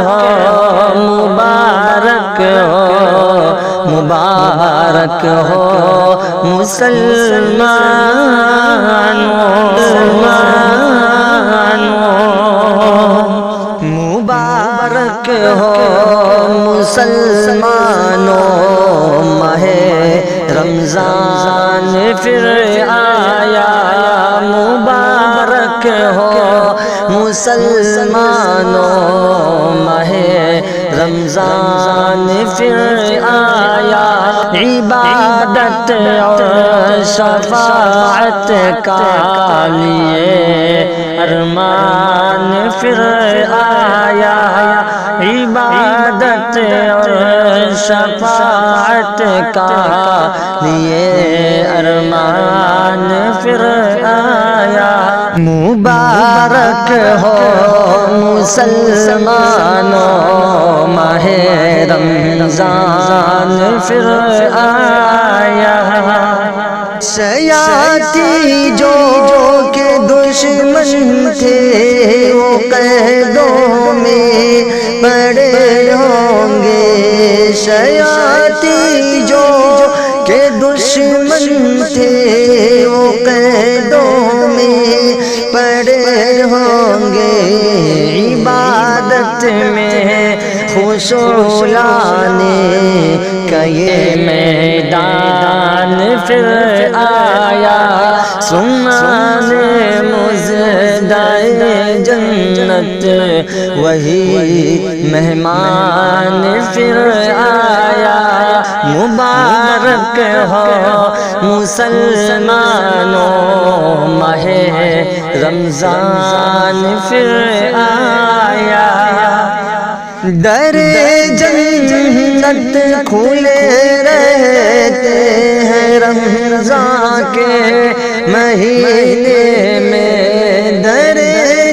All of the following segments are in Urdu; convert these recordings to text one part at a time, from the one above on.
ہو مبارک ہو مبارک ہو مسلمانوں مبارک ہو مسلمانوں ماہ رمضان پھر آیا مبارک ہو مسلمانوں ماہ رمضان پھر آیا عبادت اور شفاعت کا لیے ارمان پھر آیا عبادت اور شفاعت کا لیے ارمان پھر آیا مبارک ہو مسلمانوں ماہ رمضان پھر آیا سیاتی جو کہ دشمن تھے وہ قیدوں میں پڑے ہوں گے سیاتی جو کہ دشمن تھے وہ قیدوں میں پڑے ہوں گے عبادت میں خشوع لانے کا یہ میدان پھر آیا سنانے مزدائے جنت وہی مہمان پھر آیا مبارک ہو مسلمانوں ماہ رمضان پھر آیا در جنت کھلے رہتے ہیں رمضان کے مہینے میں در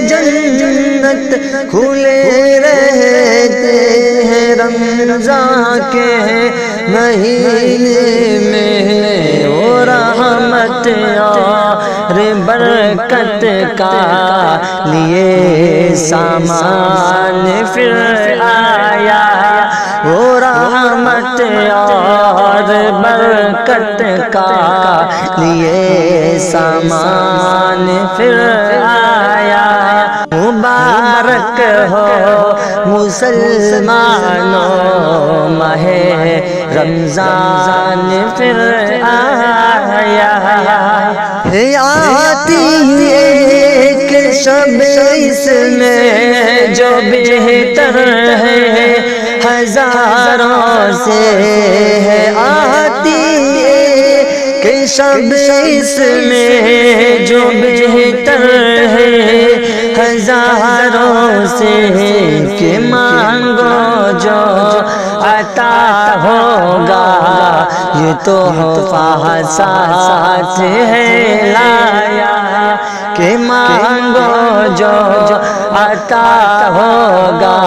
جنت کھلے رہتے ہیں رمضان کے مہینے میں وہ رحمت اور برکت کا لیے سامان پھر آیا وہ رحمت اور برکت کا لیے سامان پھر آیا مبارک ہو مسلمانوں ماہ رمضان پھر آیا آتی ایک شب اس میں جو بہتر ہے ہزاروں سے ہے آتی ایک شب اس میں جو بہتر ہے ہزاروں سے کہ مانگو جو عطا ہوگا یہ تحفہ ساتھ ہے لایا کہ مانگو جو عطا ہوگا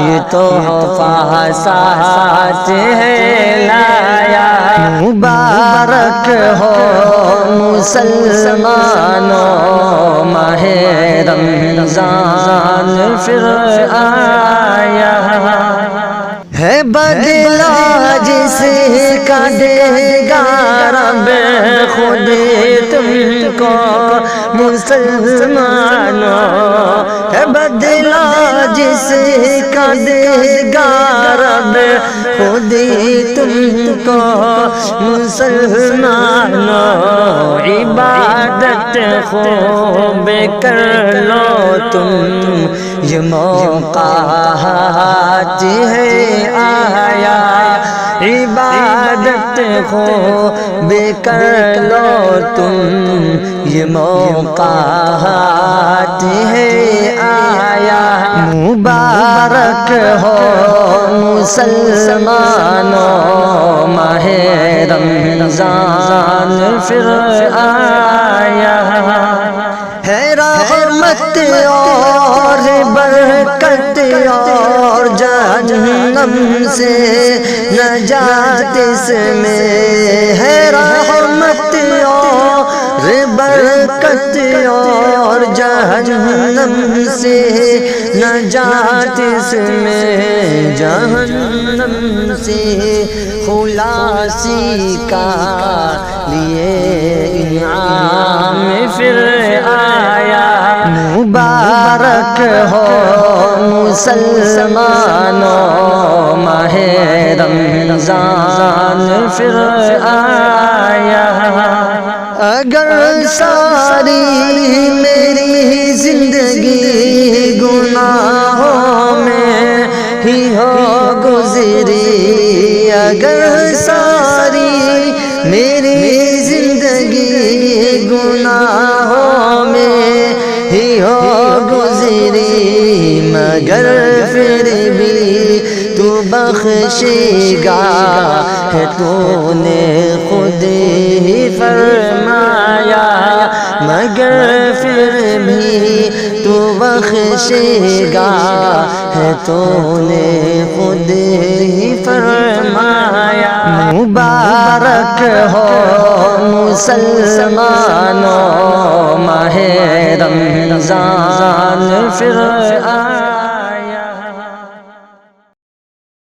یہ تحفہ ساتھ ہے لایا مبارک ہو مسلمانوں ماہ رمضان پھر آیا ہے بدلہ جس کا دے گا رب خود تم کو مسلمانوں ہے بدلہ جس کا دے گا رب خود تم کو مسلمانوں عبادت خوب کر لو تم یہ موقع ہاتھ ہے آیا عبادت خوب کر لو تم یہ موقع ہاتھ ہے آیا مبارک ہو مسلمانوں ماہ رمضان پھر آیا ہے رحمت اور برکت اور جہنم سے نجات اس میں ہے رحمت اور برکت اور جہنم سے نجات اس میں جہنم سے خلاصی کا لیے انعام پھر آیا مبارک ہو مسلمانوں ماہ رمضان پھر آیا اگر ساری میری زندگی گناہوں میں ہی ہو گزری اگر ساری میری زندگی گناہوں میں ہی ہو گزری مگر پھر بھی تو بخشے گا ہے تو نے خود ہی فرمایا مگر پھر بھی تو بخشے گا ہے تو نے خود ہی فرمایا مبارک ہو مسلمانوں ماہ رمضان پھر آیا